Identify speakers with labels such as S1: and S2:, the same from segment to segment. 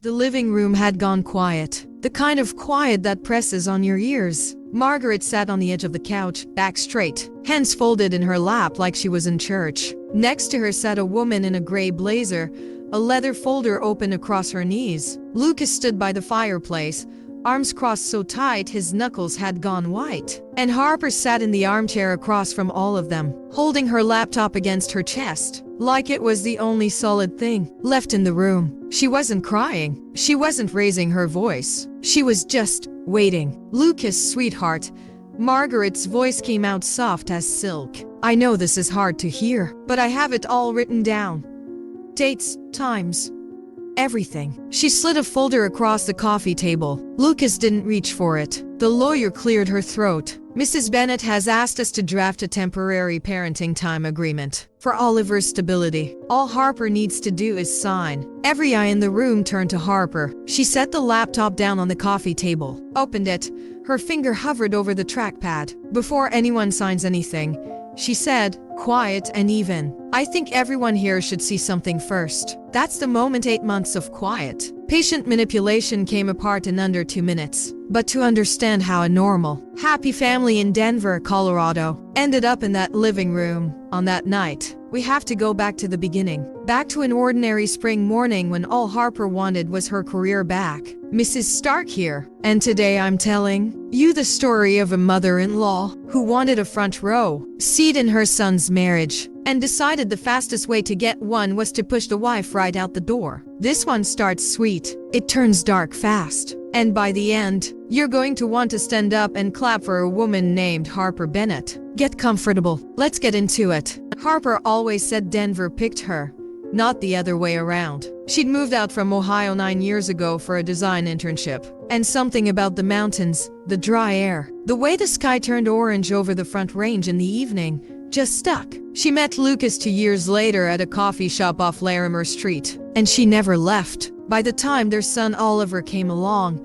S1: The living room had gone quiet. The kind of quiet that presses on your ears. Margaret sat on the edge of the couch, back straight, hands folded in her lap like she was in church. Next to her sat a woman in a gray blazer, a leather folder open across her knees. Lucas stood by the fireplace, arms crossed so tight his knuckles had gone white. And Harper sat in the armchair across from all of them, holding her laptop against her chest, like it was the only solid thing left in the room. She wasn't crying. She wasn't raising her voice. She was just waiting. "Lucas, sweetheart." Margaret's voice came out soft as silk. "I know this is hard to hear, but I have it all written down. Dates, times, everything." She slid a folder across the coffee table. Lucas didn't reach for it. The lawyer cleared her throat. "Mrs. Bennett has asked us to draft a temporary parenting time agreement for Oliver's stability. All Harper needs to do is sign." Every eye in the room turned to Harper. She set the laptop down on the coffee table, opened it. Her finger hovered over the trackpad. "Before anyone signs anything," she said, quiet and even, "I think everyone here should see something first." That's the moment. 8 months of quiet, patient manipulation came apart in under 2 minutes. But to understand how a normal, happy family in Denver, Colorado, ended up in that living room on that night, we have to go back to the beginning. Back to an ordinary spring morning when all Harper wanted was her career back. Mrs. Stark here, and today I'm telling you the story of a mother-in-law who wanted a front row seat in her son's marriage and decided the fastest way to get one was to push the wife right out the door. This one starts sweet. It turns dark fast. And by the end, you're going to want to stand up and clap for a woman named Harper Bennett. Get comfortable. Let's get into it. Harper always said Denver picked her, not the other way around. She'd moved out from Ohio 9 years ago for a design internship. And something about the mountains, the dry air, the way the sky turned orange over the Front Range in the evening, just stuck. She met Lucas 2 years later at a coffee shop off Larimer Street, and she never left. By the time their son Oliver came along,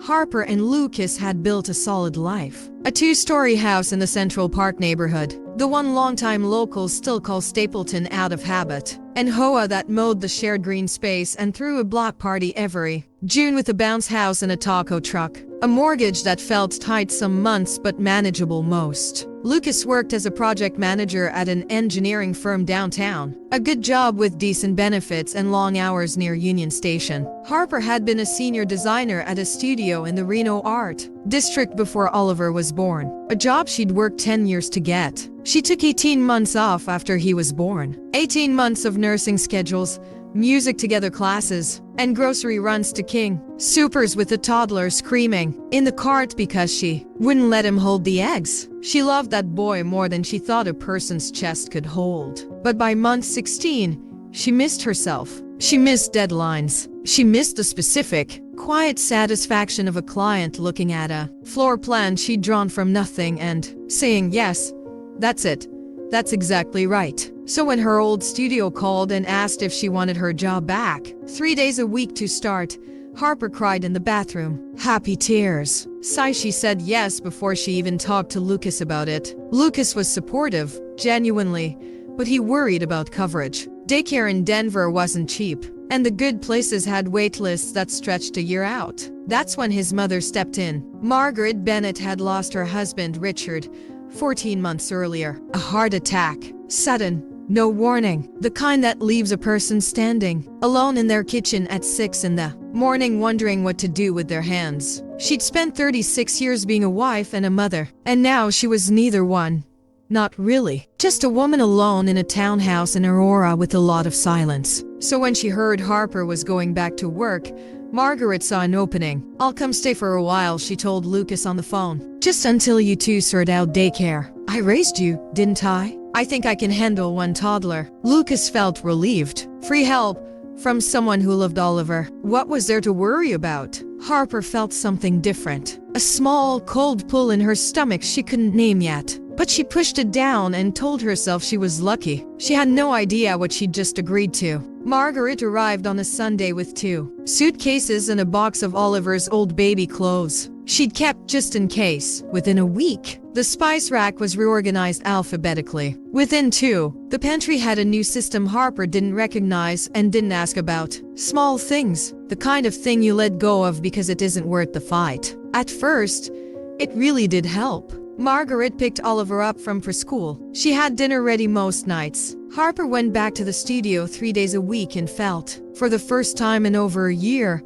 S1: Harper and Lucas had built a solid life. A 2-story house in the Central Park neighborhood, the one longtime locals still call Stapleton out of habit, and Hoa that mowed the shared green space and threw a block party every June with a bounce house and a taco truck. A mortgage that felt tight some months but manageable most. Lucas worked as a project manager at an engineering firm downtown. A good job with decent benefits and long hours near Union Station. Harper had been a senior designer at a studio in the Reno Art District before Oliver was born. A job she'd worked 10 years to get. She took 18 months off after he was born. 18 months of nursing schedules, music together classes, and grocery runs to King Supers with the toddler screaming in the cart because she wouldn't let him hold the eggs. She loved that boy more than she thought a person's chest could hold. But by month 16, she missed herself. She missed deadlines. She missed the specific, quiet satisfaction of a client looking at a floor plan she'd drawn from nothing and saying, "Yes, that's it. That's exactly right." So when her old studio called and asked if she wanted her job back, 3 days a week to start, Harper cried in the bathroom. Happy tears. Sigh she said yes before she even talked to Lucas about it. Lucas was supportive, genuinely, but he worried about coverage. Daycare in Denver wasn't cheap, and the good places had wait lists that stretched a year out. That's when his mother stepped in. Margaret Bennett had lost her husband, Richard, 14 months earlier. A heart attack. Sudden. No warning. The kind that leaves a person standing alone in their kitchen at 6 in the morning wondering what to do with their hands. She'd spent 36 years being a wife and a mother, and now she was neither one. Not really. Just a woman alone in a townhouse in Aurora with a lot of silence. So when she heard Harper was going back to work, Margaret saw an opening. "I'll come stay for a while," she told Lucas on the phone. "Just until you two sort out daycare. I raised you, didn't I? I think I can handle one toddler." Lucas felt relieved. Free help from someone who loved Oliver. What was there to worry about? Harper felt something different. A small, cold pull in her stomach she couldn't name yet. But she pushed it down and told herself she was lucky. She had no idea what she'd just agreed to. Margaret arrived on a Sunday with 2 suitcases and a box of Oliver's old baby clothes. she'd kept just in case. Within a week, the spice rack was reorganized alphabetically. Within 2, the pantry had a new system Harper didn't recognize and didn't ask about. Small things, the kind of thing you let go of because it isn't worth the fight. At first, it really did help. Margaret picked Oliver up from preschool. She had dinner ready most nights. Harper went back to the studio 3 days a week and felt, for the first time in over a year,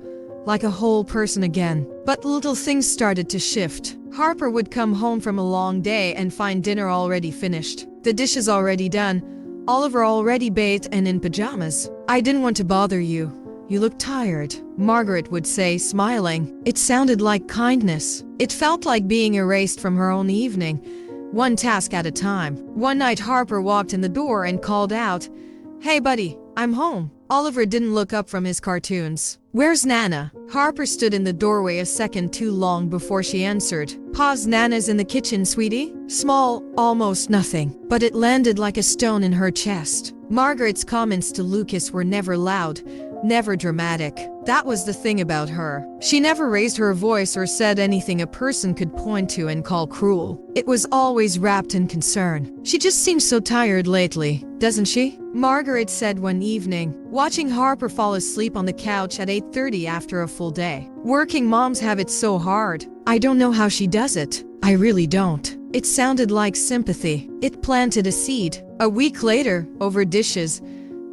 S1: like a whole person again. But little things started to shift. Harper would come home from a long day and find dinner already finished, the dishes already done, Oliver already bathed and in pajamas. "I didn't want to bother you. You look tired," Margaret would say, smiling. It sounded like kindness. It felt like being erased from her own evening, one task at a time. One night Harper walked in the door and called out, "Hey buddy, I'm home." Oliver didn't look up from his cartoons. "Where's Nana?" Harper stood in the doorway a second too long before she answered. "Pause, Nana's in the kitchen, sweetie." Small, almost nothing, but it landed like a stone in her chest. Margaret's comments to Lucas were never loud, never dramatic. That was the thing about her. She never raised her voice or said anything a person could point to and call cruel. It was always wrapped in concern. "She just seems so tired lately, doesn't she?" Margaret said one evening, watching Harper fall asleep on the couch at 8:30 after a full day. "Working moms have it so hard. I don't know how she does it. I really don't." It sounded like sympathy. It planted a seed. A week later, over dishes,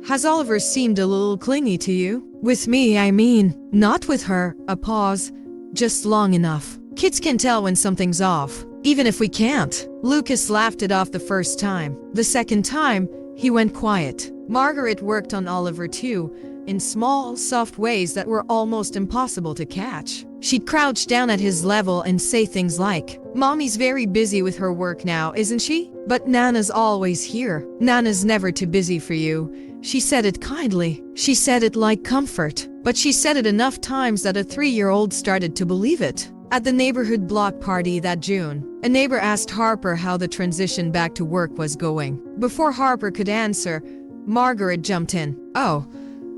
S1: "Has Oliver seemed a little clingy to you?" "With me, I mean." "Not with her." A pause. "Just long enough. Kids can tell when something's off, even if we can't." Lucas laughed it off the first time. The second time, he went quiet. Margaret worked on Oliver too, in small, soft ways that were almost impossible to catch. She'd crouch down at his level and say things like, "Mommy's very busy with her work now, isn't she? But Nana's always here. Nana's never too busy for you." She said it kindly. She said it like comfort. But she said it enough times that a 3-year-old started to believe it. At the neighborhood block party that June, a neighbor asked Harper how the transition back to work was going. Before Harper could answer, Margaret jumped in. "Oh,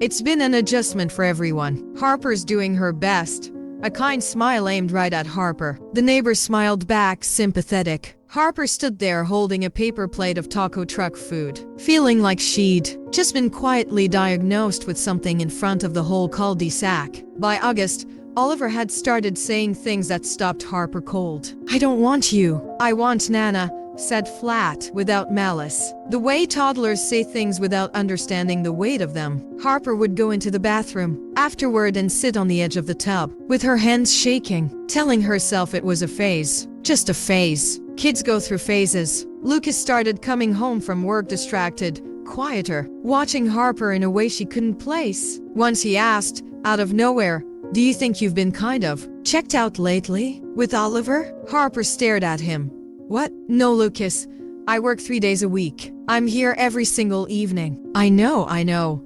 S1: it's been an adjustment for everyone. Harper's doing her best." A kind smile aimed right at Harper. The neighbor smiled back, sympathetic. Harper stood there holding a paper plate of taco truck food, feeling like she'd just been quietly diagnosed with something in front of the whole cul-de-sac. By August, Oliver had started saying things that stopped Harper cold. "I don't want you. I want Nana," said flat, without malice. The way toddlers say things without understanding the weight of them. Harper would go into the bathroom afterward and sit on the edge of the tub, with her hands shaking, telling herself it was a phase. Just a phase. Kids go through phases. Lucas started coming home from work distracted, quieter, watching Harper in a way she couldn't place. Once he asked, out of nowhere, "Do you think you've been kind of checked out lately with Oliver?" Harper stared at him. "What?" "No, Lucas. I work 3 days a week. I'm here every single evening." I know.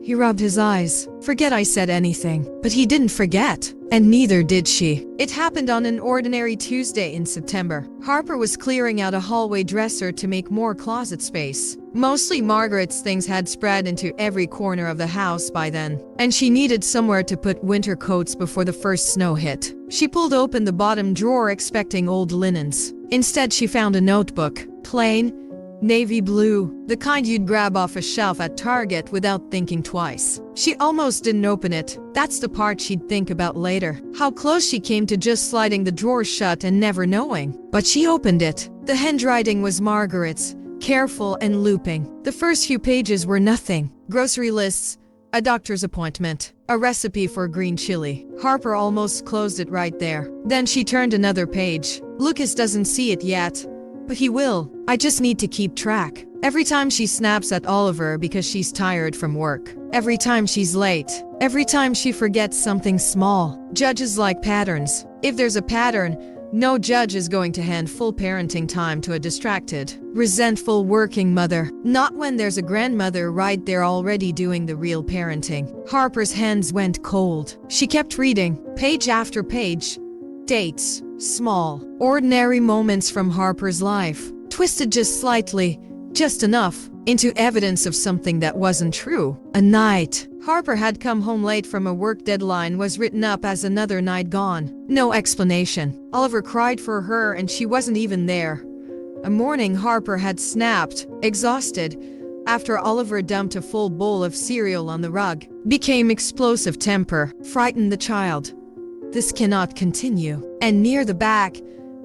S1: He rubbed his eyes. "Forget I said anything." But he didn't forget. And neither did she. It happened on an ordinary Tuesday in September. Harper was clearing out a hallway dresser to make more closet space. Mostly Margaret's things had spread into every corner of the house by then, and she needed somewhere to put winter coats before the first snow hit. She pulled open the bottom drawer expecting old linens. Instead, she found a notebook. Plain, navy blue, the kind you'd grab off a shelf at Target without thinking twice. She almost didn't open it. That's the part she'd think about later. How close she came to just sliding the drawer shut and never knowing. But she opened it. The handwriting was Margaret's, careful and looping. The first few pages were nothing. Grocery lists, a doctor's appointment, a recipe for green chili. Harper almost closed it right there. Then she turned another page. "Lucas doesn't see it yet, but he will. I just need to keep track." Every time she snaps at Oliver because she's tired from work. Every time she's late. Every time she forgets something small. Judges like patterns. If there's a pattern, no judge is going to hand full parenting time to a distracted, resentful working mother. Not when there's a grandmother right there already doing the real parenting. Harper's hands went cold. She kept reading, page after page. Dates. Small, ordinary moments from Harper's life. Twisted just slightly, just enough, into evidence of something that wasn't true. A night Harper had come home late from a work deadline was written up as another night gone. No explanation. Oliver cried for her and she wasn't even there. A morning Harper had snapped, exhausted, after Oliver dumped a full bowl of cereal on the rug. Became explosive temper, frightened the child. This cannot continue. And near the back,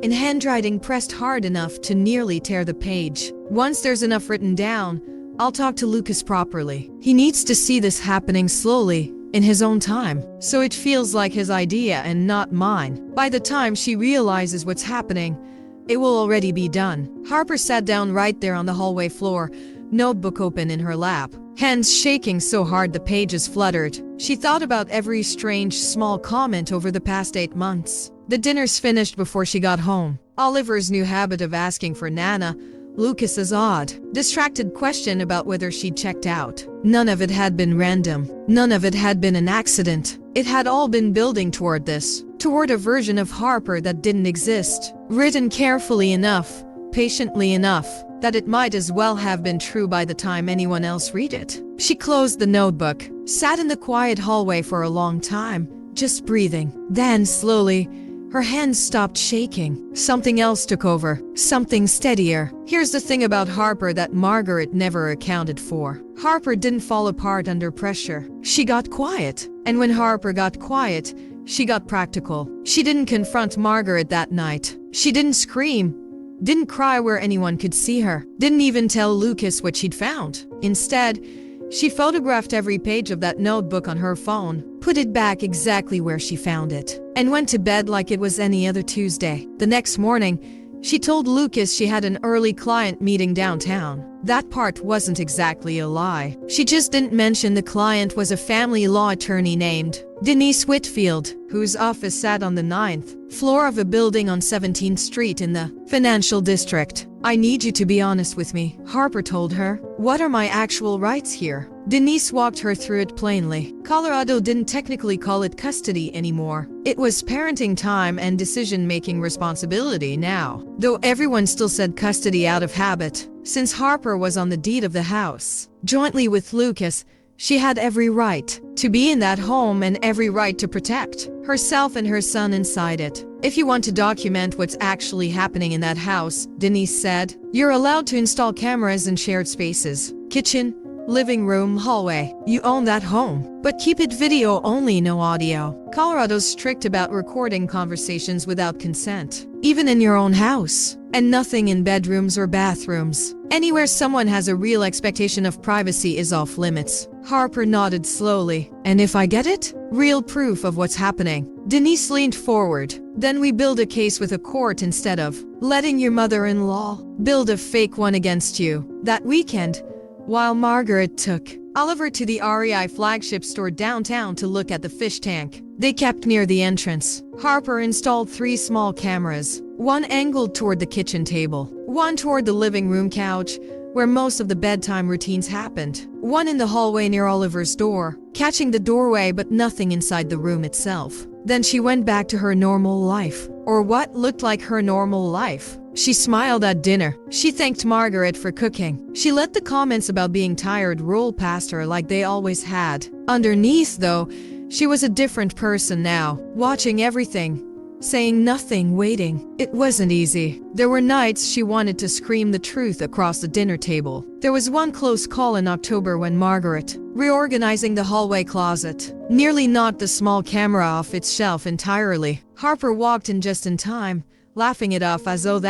S1: in handwriting pressed hard enough to nearly tear the page. Once there's enough written down, I'll talk to Lucas properly. He needs to see this happening slowly, in his own time, so it feels like his idea and not mine. By the time she realizes what's happening, it will already be done. Harper sat down right there on the hallway floor, notebook open in her lap, hands shaking so hard the pages fluttered. She thought about every strange small comment over the past 8 months. The dinner's finished before she got home. Oliver's new habit of asking for Nana, Lucas's odd, distracted question about whether she'd checked out. None of it had been random. None of it had been an accident. It had all been building toward this, toward a version of Harper that didn't exist. Written carefully enough, patiently enough, that it might as well have been true by the time anyone else read it. She closed the notebook, sat in the quiet hallway for a long time, just breathing. Then, slowly, her hands stopped shaking. Something else took over, something steadier. Here's the thing about Harper that Margaret never accounted for. Harper didn't fall apart under pressure. She got quiet. And when Harper got quiet, she got practical. She didn't confront Margaret that night. She didn't scream, didn't cry where anyone could see her, didn't even tell Lucas what she'd found. Instead, she photographed every page of that notebook on her phone, put it back exactly where she found it, and went to bed like it was any other Tuesday. The next morning, she told Lucas she had an early client meeting downtown. That part wasn't exactly a lie. She just didn't mention the client was a family law attorney named Denise Whitfield, whose office sat on the 9th floor of a building on 17th Street in the financial district. I need you to be honest with me, Harper told her. What are my actual rights here? Denise walked her through it plainly. Colorado didn't technically call it custody anymore. It was parenting time and decision-making responsibility now, though everyone still said custody out of habit. Since Harper was on the deed of the house, jointly with Lucas, she had every right to be in that home and every right to protect herself and her son inside it. If you want to document what's actually happening in that house, Denise said, you're allowed to install cameras in shared spaces. Kitchen, living room, hallway. You own that home. But keep it video only, no audio. Colorado's strict about recording conversations without consent, even in your own house. And nothing in bedrooms or bathrooms. Anywhere someone has a real expectation of privacy is off limits. Harper nodded slowly. And if I get it? Real proof of what's happening. Denise leaned forward. Then we build a case with a court instead of letting your mother-in-law build a fake one against you. That weekend, while Margaret took Oliver to the REI flagship store downtown to look at the fish tank they kept near the entrance, Harper installed 3 small cameras, one angled toward the kitchen table, one toward the living room couch, where most of the bedtime routines happened, one in the hallway near Oliver's door, catching the doorway but nothing inside the room itself. Then she went back to her normal life, or what looked like her normal life. She smiled at dinner. She thanked Margaret for cooking. She let the comments about being tired roll past her like they always had. Underneath, though, she was a different person now, watching everything, saying nothing, waiting. It wasn't easy. There were nights she wanted to scream the truth across the dinner table. There was one close call in October when Margaret, reorganizing the hallway closet, nearly knocked the small camera off its shelf entirely. Harper walked in just in time, laughing it off as though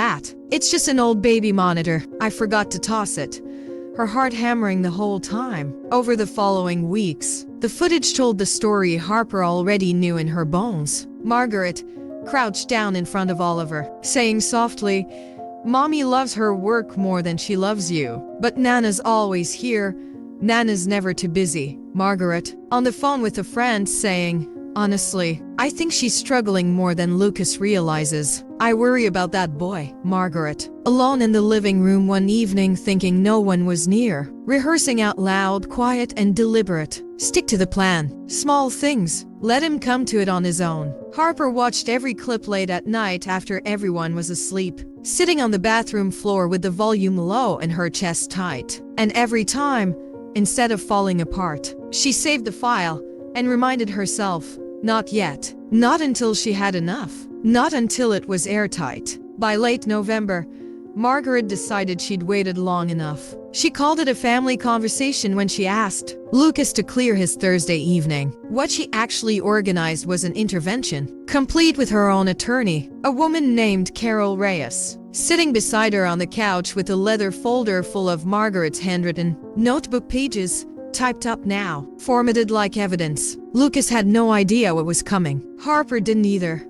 S1: it's just an old baby monitor. I forgot to toss it. Her heart hammering the whole time. Over the following weeks, the footage told the story Harper already knew in her bones. Margaret crouched down in front of Oliver, saying softly, Mommy loves her work more than she loves you. But Nana's always here. Nana's never too busy. Margaret, on the phone with a friend, saying, honestly, I think she's struggling more than Lucas realizes. I worry about that boy. Margaret, alone in the living room one evening thinking no one was near, rehearsing out loud, quiet and deliberate. Stick to the plan. Small things. Let him come to it on his own. Harper watched every clip late at night after everyone was asleep, sitting on the bathroom floor with the volume low and her chest tight. And every time, instead of falling apart. She saved the file and reminded herself, not yet. Not until she had enough. Not until it was airtight. By late November, Margaret decided she'd waited long enough. She called it a family conversation when she asked Lucas to clear his Thursday evening. What she actually organized was an intervention, complete with her own attorney, a woman named Carol Reyes, sitting beside her on the couch with a leather folder full of Margaret's handwritten notebook pages, typed up now, formatted like evidence. Lucas had no idea what was coming. Harper didn't either.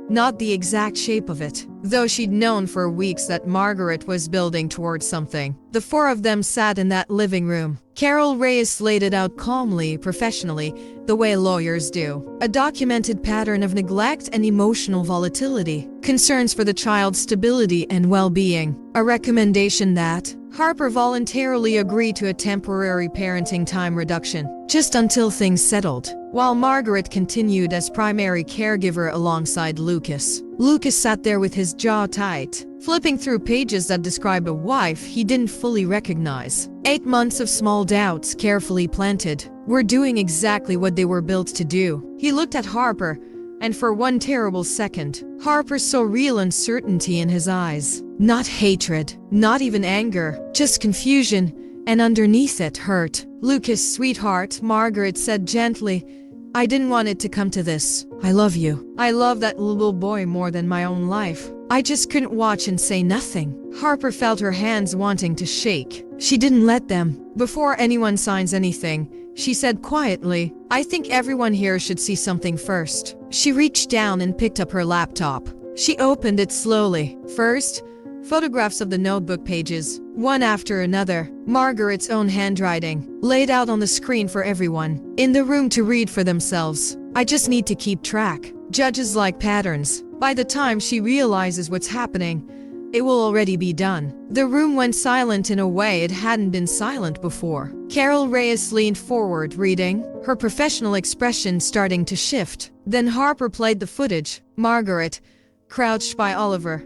S1: Not the exact shape of it, though she'd known for weeks that Margaret was building towards something. The four of them sat in that living room. Carol Reyes laid it out calmly, professionally, the way lawyers do. A documented pattern of neglect and emotional volatility, concerns for the child's stability and well-being, a recommendation that Harper voluntarily agreed to a temporary parenting time reduction, just until things settled, while Margaret continued as primary caregiver alongside Lucas. Lucas sat there with his jaw tight, flipping through pages that described a wife he didn't fully recognize. 8 months of small doubts carefully planted, were doing exactly what they were built to do. He looked at Harper, and for one terrible second, Harper saw real uncertainty in his eyes. Not hatred, not even anger, just confusion, and underneath it, hurt. Lucas, sweetheart, Margaret said gently, I didn't want it to come to this. I love you. I love that little boy more than my own life. I just couldn't watch and say nothing. Harper felt her hands wanting to shake. She didn't let them. Before anyone signs anything, she said quietly, I think everyone here should see something first. She reached down and picked up her laptop. She opened it slowly. First, photographs of the notebook pages, one after another, Margaret's own handwriting, laid out on the screen for everyone in the room to read for themselves. I just need to keep track. Judges like patterns. By the time she realizes what's happening, it will already be done. The room went silent in a way it hadn't been silent before. Carol Reyes leaned forward, reading, her professional expression starting to shift. Then Harper played the footage. Margaret, crouched by Oliver.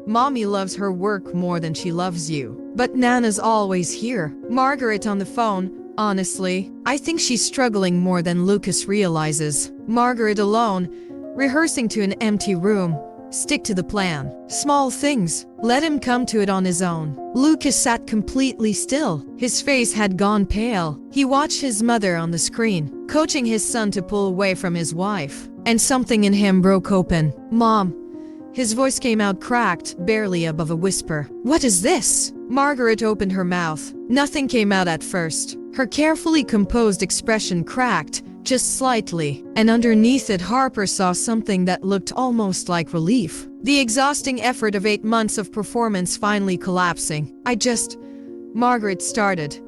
S1: Mommy loves her work more than she loves you. But Nana's always here. Margaret on the phone. Honestly, I think she's struggling more than Lucas realizes. Margaret alone, rehearsing to an empty room. Stick to the plan. Small things. Let him come to it on his own. Lucas sat completely still. His face had gone pale. He watched his mother on the screen, coaching his son to pull away from his wife. And something in him broke open. Mom. His voice came out cracked, barely above a whisper. What is this? Margaret opened her mouth. Nothing came out at first. Her carefully composed expression cracked, just slightly, and underneath it Harper saw something that looked almost like relief. The exhausting effort of 8 months of performance finally collapsing. Margaret started.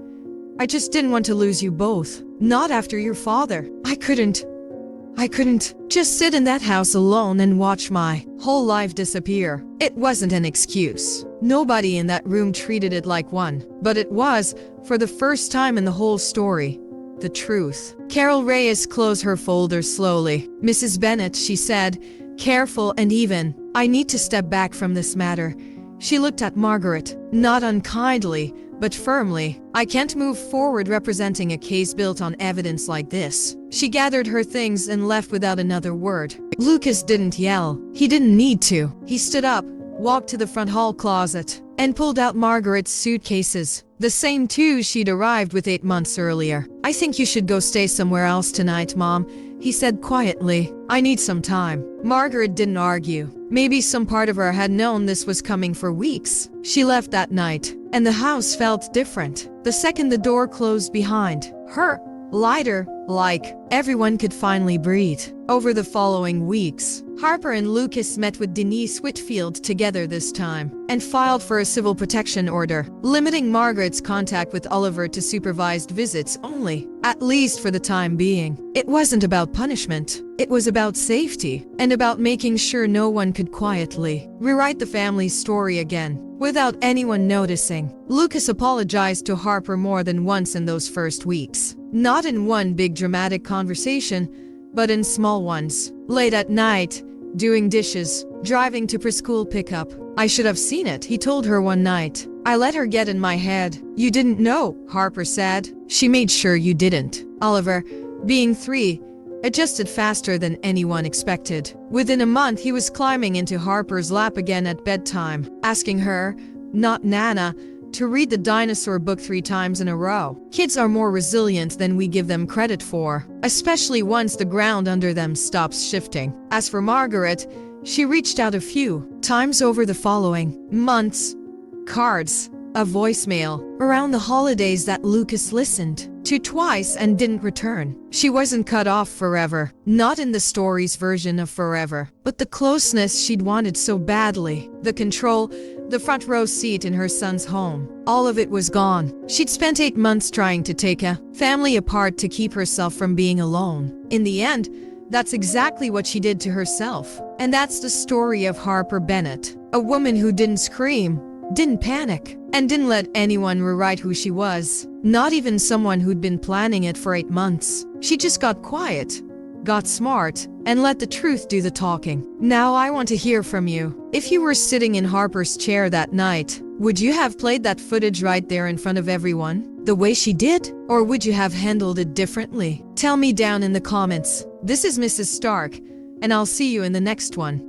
S1: I just didn't want to lose you both. Not after your father. I couldn't just sit in that house alone and watch my whole life disappear. It wasn't an excuse. Nobody in that room treated it like one. But it was, for the first time in the whole story, the truth. Carol Reyes closed her folder slowly. Mrs. Bennett, she said, careful and even, I need to step back from this matter. She looked at Margaret, not unkindly, but firmly. I can't move forward representing a case built on evidence like this. She gathered her things and left without another word. Lucas didn't yell. He didn't need to. He stood up, walked to the front hall closet, and pulled out Margaret's suitcases. The same two she'd arrived with 8 months earlier. I think you should go stay somewhere else tonight, Mom, he said quietly. I need some time. Margaret didn't argue. Maybe some part of her had known this was coming for weeks. She left that night, and the house felt different. The second the door closed behind her, lighter, like everyone could finally breathe. Over the following weeks, Harper and Lucas met with Denise Whitfield together this time, and filed for a civil protection order, limiting Margaret's contact with Oliver to supervised visits only, at least for the time being. It wasn't about punishment. It was about safety, and about making sure no one could quietly rewrite the family's story again, without anyone noticing. Lucas apologized to Harper more than once in those first weeks. Not in one big dramatic conversation, but in small ones. Late at night, doing dishes, driving to preschool pickup, I should have seen it, he told her one night. I let her get in my head. You didn't know, Harper said. She made sure you didn't. Oliver, being 3, adjusted faster than anyone expected. Within a month, he was climbing into Harper's lap again at bedtime, asking her, not Nana, to read the dinosaur book 3 times in a row. Kids are more resilient than we give them credit for, especially once the ground under them stops shifting. As for Margaret, she reached out a few times over the following months. Cards, a voicemail, around the holidays that Lucas listened to twice and didn't return. She wasn't cut off forever, not in the story's version of forever, but the closeness she'd wanted so badly, the control, the front row seat in her son's home. All of it was gone. She'd spent 8 months trying to take a family apart to keep herself from being alone. In the end, that's exactly what she did to herself. And that's the story of Harper Bennett, a woman who didn't scream, didn't panic, and didn't let anyone rewrite who she was. Not even someone who'd been planning it for 8 months. She just got quiet, got smart, and let the truth do the talking. Now I want to hear from you. If you were sitting in Harper's chair that night, would you have played that footage right there in front of everyone, the way she did? Or would you have handled it differently? Tell me down in the comments. This is Mrs. Stark, and I'll see you in the next one.